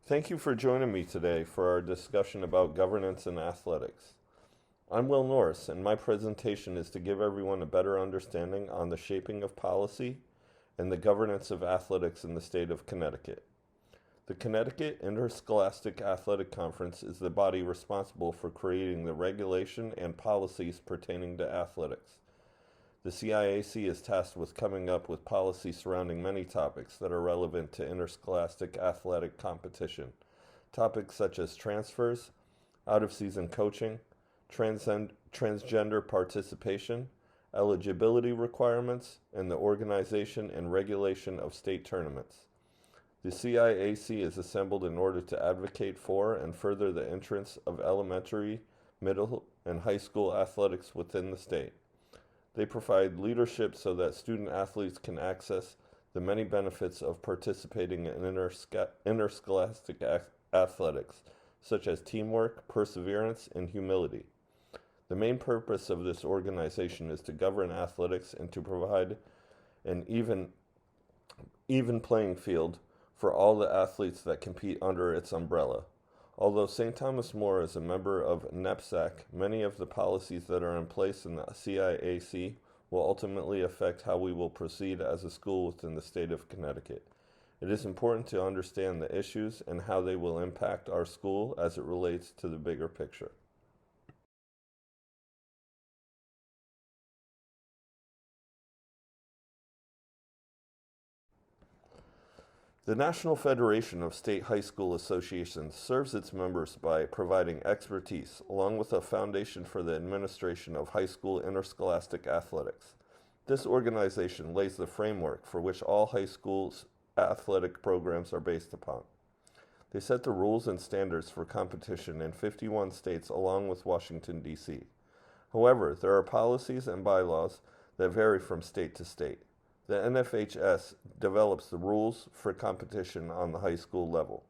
Thank you for joining me today for our discussion about governance in athletics. I'm Will Norris, and my presentation is to give everyone a better understanding on the shaping of policy and the governance of athletics in the state of Connecticut. The Connecticut Interscholastic Athletic Conference is the body responsible for creating the regulation and policies pertaining to athletics. The CIAC is tasked with coming up with policy surrounding many topics that are relevant to interscholastic athletic competition. Topics such as transfers, out-of-season coaching, transgender participation, eligibility requirements, and the organization and regulation of state tournaments. The CIAC is assembled in order to advocate for and further the interests of elementary, middle, and high school athletics within the state. They provide leadership so that student athletes can access the many benefits of participating in interscholastic athletics, such as teamwork, perseverance, and humility. The main purpose of this organization is to govern athletics and to provide an even playing field for all the athletes that compete under its umbrella. Although St. Thomas More is a member of NEPSAC, many of the policies that are in place in the CIAC will ultimately affect how we will proceed as a school within the state of Connecticut. It is important to understand the issues and how they will impact our school as it relates to the bigger picture. The National Federation of State High School Associations serves its members by providing expertise, along with a foundation for the administration of high school interscholastic athletics. This organization lays the framework for which all high schools' athletic programs are based upon. They set the rules and standards for competition in 51 states along with Washington, D.C. However, there are policies and bylaws that vary from state to state. The NFHS develops the rules for competition on the high school level.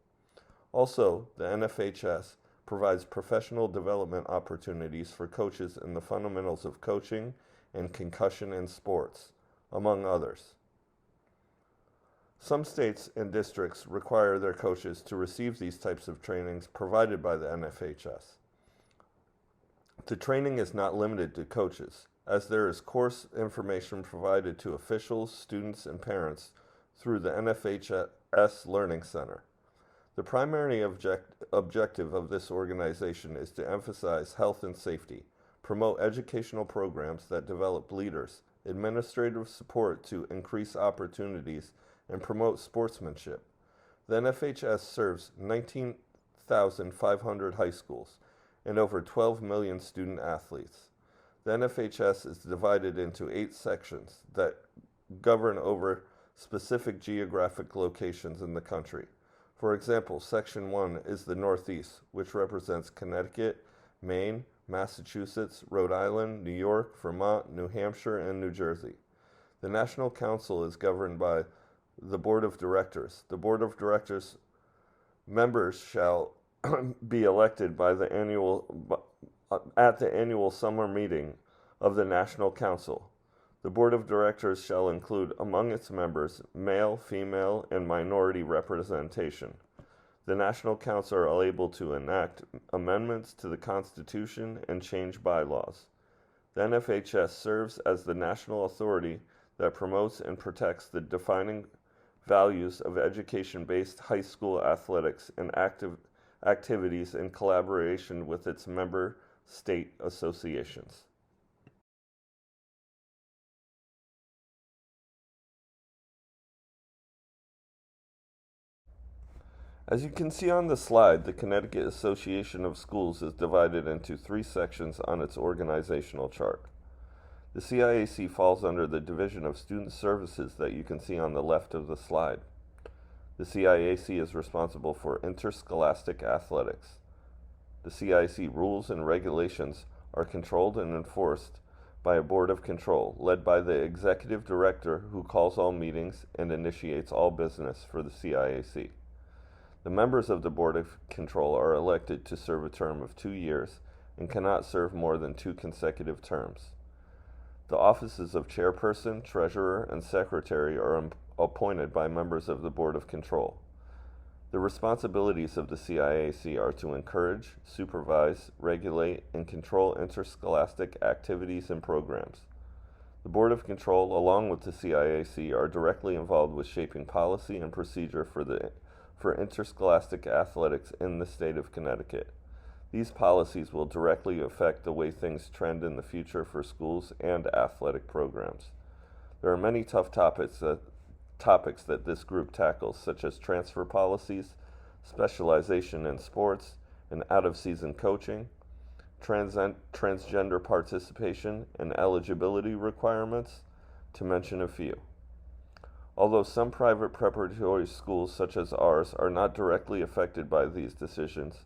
Also, the NFHS provides professional development opportunities for coaches in the fundamentals of coaching and concussion in sports, among others. Some states and districts require their coaches to receive these types of trainings provided by the NFHS. The training is not limited to coaches, as there is course information provided to officials, students, and parents through the NFHS Learning Center. The primary objective of this organization is to emphasize health and safety, promote educational programs that develop leaders, administrative support to increase opportunities, and promote sportsmanship. The NFHS serves 19,500 high schools and over 12 million student athletes. The NFHS is divided into 8 sections that govern over specific geographic locations in the country. For example, Section 1 is the Northeast, which represents Connecticut, Maine, Massachusetts, Rhode Island, New York, Vermont, New Hampshire, and New Jersey. The National Council is governed by the Board of Directors. The Board of Directors members shall be elected by at the annual summer meeting of the National Council. The Board of Directors shall include among its members male, female, and minority representation. The National Council are able to enact amendments to the Constitution and change bylaws. The NFHS serves as the national authority that promotes and protects the defining values of education-based high school athletics and activities in collaboration with its member state associations. As you can see on the slide, the Connecticut Association of Schools is divided into 3 sections on its organizational chart. The CIAC falls under the Division of Student Services that you can see on the left of the slide. The CIAC is responsible for interscholastic athletics. The CIAC rules and regulations are controlled and enforced by a board of control led by the executive director who calls all meetings and initiates all business for the CIAC. The members of the board of control are elected to serve a term of 2 years and cannot serve more than 2 consecutive terms. The offices of chairperson, treasurer, and secretary are appointed by members of the board of control. The responsibilities of the CIAC are to encourage, supervise, regulate, and control interscholastic activities and programs. The Board of Control, along with the CIAC, are directly involved with shaping policy and procedure for interscholastic athletics in the state of Connecticut. These policies will directly affect the way things trend in the future for schools and athletic programs. There are many tough topics that this group tackles, such as transfer policies, specialization in sports, and out-of-season coaching, transgender participation, and eligibility requirements, to mention a few. Although some private preparatory schools such as ours are not directly affected by these decisions,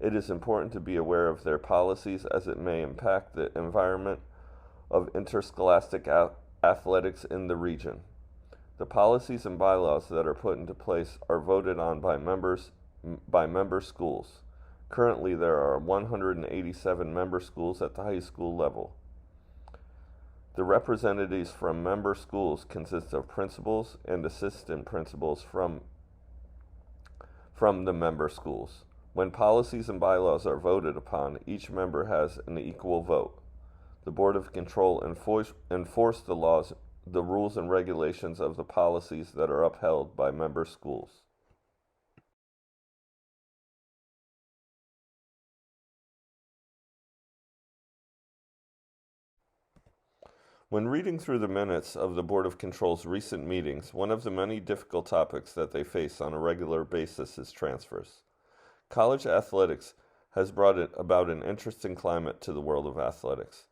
it is important to be aware of their policies as it may impact the environment of interscholastic athletics in the region. The policies and bylaws that are put into place are voted on by member schools. Currently, there are 187 member schools at the high school level. The representatives from member schools consist of principals and assistant principals from the member schools. When policies and bylaws are voted upon, each member has an equal vote. The Board of Control enforce the rules and regulations of the policies that are upheld by member schools. When reading through the minutes of the Board of Control's recent meetings, one of the many difficult topics that they face on a regular basis is transfers. College athletics has brought about an interesting climate to the world of athletics.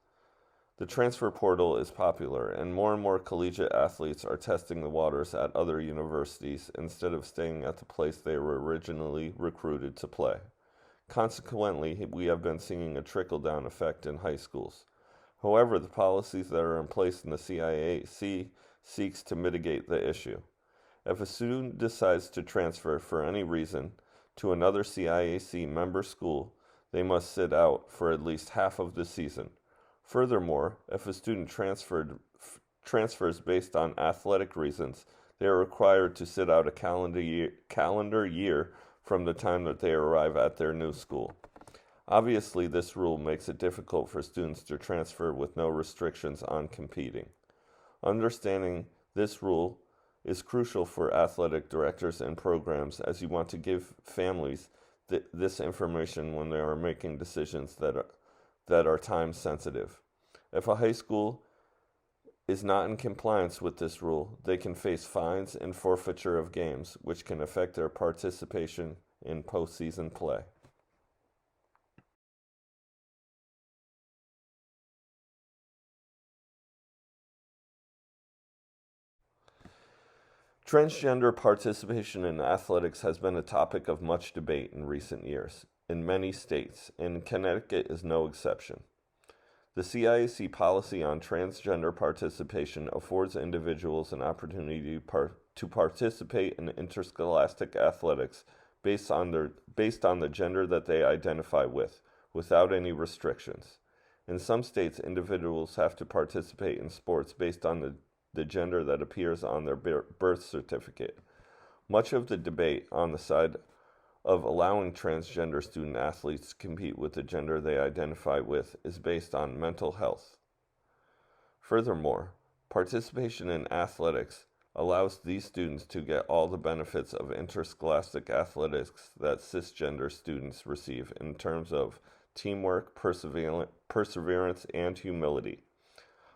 The transfer portal is popular, and more collegiate athletes are testing the waters at other universities instead of staying at the place they were originally recruited to play. Consequently, we have been seeing a trickle-down effect in high schools. However, the policies that are in place in the CIAC seeks to mitigate the issue. If a student decides to transfer for any reason to another CIAC member school, they must sit out for at least half of the season. Furthermore, if a student transfers based on athletic reasons, they are required to sit out a calendar year from the time that they arrive at their new school. Obviously, this rule makes it difficult for students to transfer with no restrictions on competing. Understanding this rule is crucial for athletic directors and programs, as you want to give families this information when they are making decisions that are time sensitive. If a high school is not in compliance with this rule, they can face fines and forfeiture of games, which can affect their participation in postseason play. Transgender participation in athletics has been a topic of much debate in recent years in many states, and Connecticut is no exception. The CIAC policy on transgender participation affords individuals an opportunity to participate in interscholastic athletics based on the gender that they identify with, without any restrictions. In some states, individuals have to participate in sports based on the gender that appears on their birth certificate. Much of the debate on the side of allowing transgender student athletes to compete with the gender they identify with is based on mental health. Furthermore, participation in athletics allows these students to get all the benefits of interscholastic athletics that cisgender students receive in terms of teamwork, perseverance, and humility.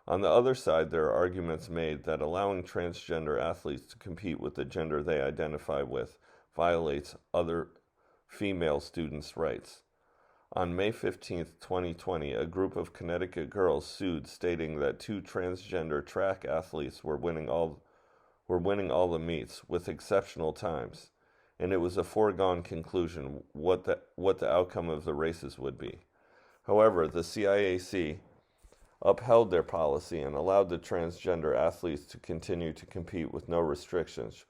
On the other side, there are arguments made that allowing transgender athletes to compete with the gender they identify with violates other female students' rights. On May 15, 2020, a group of Connecticut girls sued, stating that two transgender track athletes were winning all the meets with exceptional times, and it was a foregone conclusion what the outcome of the races would be. However, the CIAC upheld their policy and allowed the transgender athletes to continue to compete with no restrictions,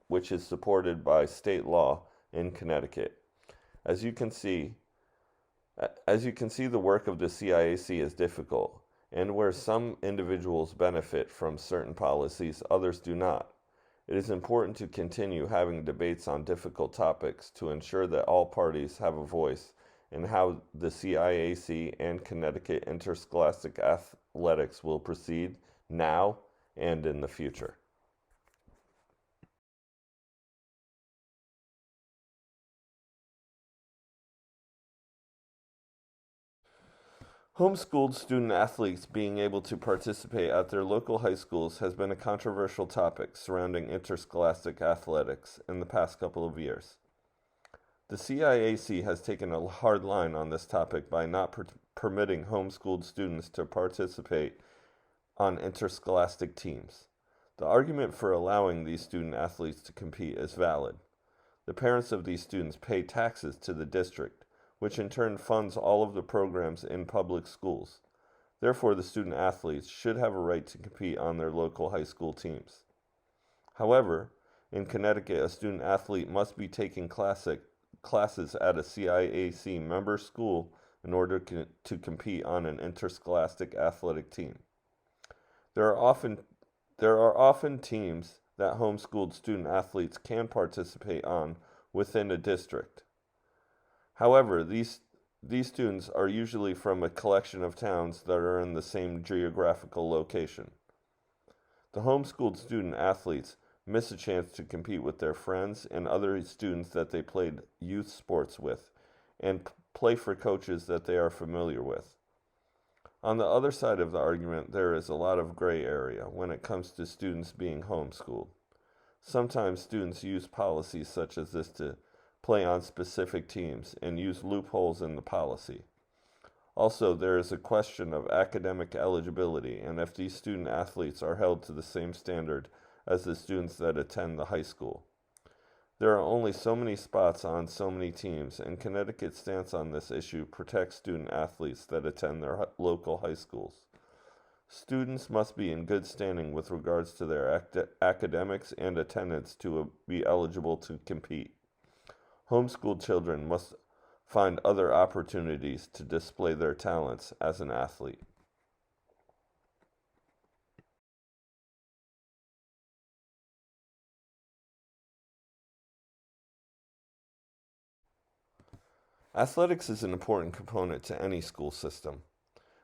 which is supported by state law in Connecticut. As you can see, the work of the CIAC is difficult, and where some individuals benefit from certain policies, others do not. It is important to continue having debates on difficult topics to ensure that all parties have a voice in how the CIAC and Connecticut interscholastic athletics will proceed now and in the future. Homeschooled student athletes being able to participate at their local high schools has been a controversial topic surrounding interscholastic athletics in the past couple of years. The CIAC has taken a hard line on this topic by not permitting homeschooled students to participate on interscholastic teams. The argument for allowing these student athletes to compete is valid. The parents of these students pay taxes to the district, which in turn funds all of the programs in public schools. Therefore, the student athletes should have a right to compete on their local high school teams. However, in Connecticut, a student athlete must be taking classes at a CIAC member school in order to compete on an interscholastic athletic team. There are often teams that homeschooled student athletes can participate on within a district. However, these students are usually from a collection of towns that are in the same geographical location. The homeschooled student athletes miss a chance to compete with their friends and other students that they played youth sports with and play for coaches that they are familiar with. On the other side of the argument, there is a lot of gray area when it comes to students being homeschooled. Sometimes students use policies such as this to play on specific teams and use loopholes in the policy. Also, there is a question of academic eligibility and if these student athletes are held to the same standard as the students that attend the high school. There are only so many spots on so many teams, and Connecticut's stance on this issue protects student athletes that attend their local high schools. Students must be in good standing with regards to their academics and attendance to be eligible to compete. Homeschooled children must find other opportunities to display their talents as an athlete. Athletics is an important component to any school system.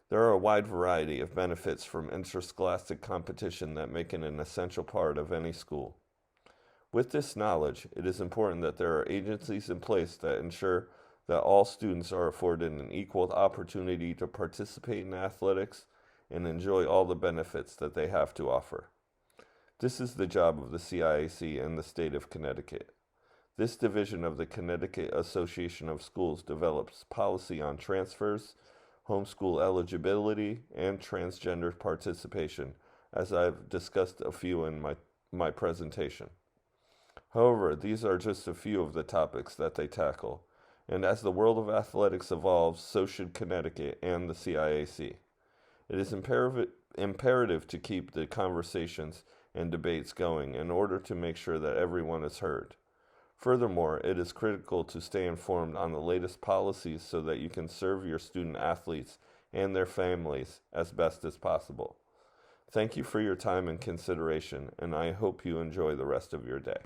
There are a wide variety of benefits from interscholastic competition that make it an essential part of any school. With this knowledge, it is important that there are agencies in place that ensure that all students are afforded an equal opportunity to participate in athletics and enjoy all the benefits that they have to offer. This is the job of the CIAC and the state of Connecticut. This division of the Connecticut Association of Schools develops policy on transfers, homeschool eligibility, and transgender participation, as I've discussed a few in my presentation. However, these are just a few of the topics that they tackle, and as the world of athletics evolves, so should Connecticut and the CIAC. It is imperative to keep the conversations and debates going in order to make sure that everyone is heard. Furthermore, it is critical to stay informed on the latest policies so that you can serve your student athletes and their families as best as possible. Thank you for your time and consideration, and I hope you enjoy the rest of your day.